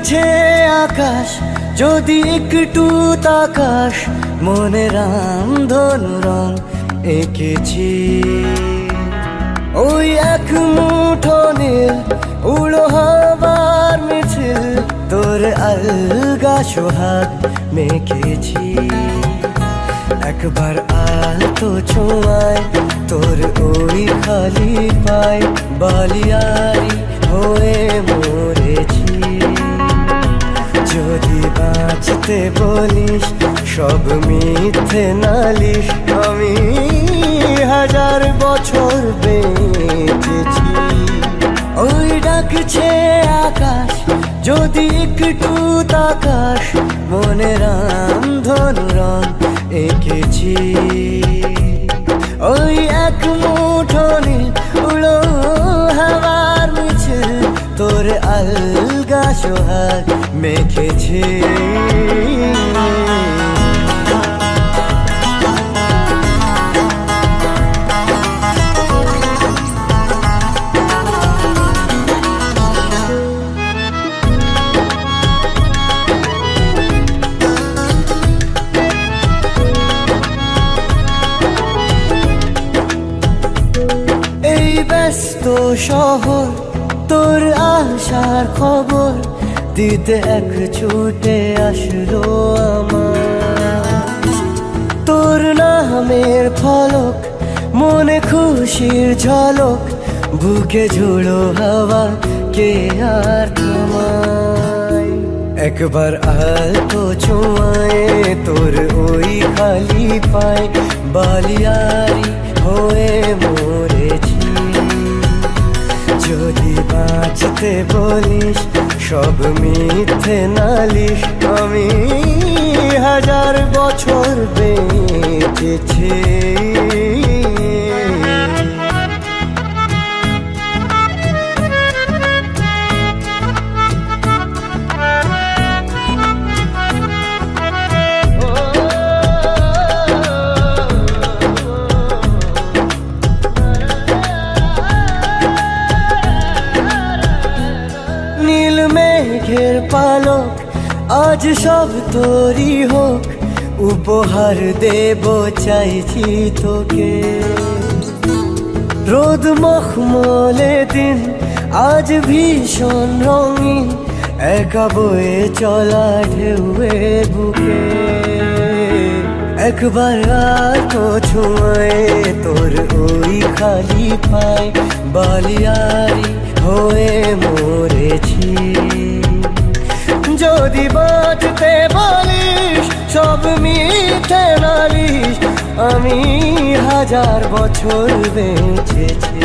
ডাকছে আকাশ যদি একটু তাকাস, মনে রামধনু রং এঁকেছি। ওই এক মুঠো নীল উড়ো হবার মিছিল, তোর আলগা সোহাগ মেখেছি। একবার আলতো ছোঁয়ায় তোর ওই খালি পায়, বালিয়ারি হয়ে মরেছি। যদি বাঁচতে বলিস সব মিথ্যে নালিশ, আমি 1000 বছর বেঁচেছি। ওই ডাকছে আকাশ যদি একটু তাকাস, মনে রামধনু রং এঁকেছি। ওই এক মুঠো নীল উড়ো হাওয়ার মিছিল, তোর আলগা সোহাগ মেখেছি। এই ব্যস্ত শহর তোর আসার খবর দিতে এক ছুটে আসলো আমার। তোর নামের ফলক মনে খুশির ঝলক, বুকে ঝুড়ো হাওয়া কে আর থামায়। একবার আলতো ছোঁয়ায় তোর ওই খালি পায়, বালিয়ারি হয়ে মরেছি। যদি বাঁচতে বলিস সব মিথ্যে নালিশ, আমি 1000 বছর বেঁচেছি। নীল মেঘের পালক আজ সব তোরই হোক, উপহার দেব চাইছি তোকে। রোদ মখমলে দিন আজ ভীষণ রঙিন, একা বয়ে চলা ঢেউয়ে বুকে। একবার আর তো ছোঁয়ায় তোর ওই খালি পায়, বালিয়ারি হয়ে মরেছি। যদি বাঁচতে বলিস সব মিথ্যে নালিশ, আমি 1000 বছর বেঁচেছি।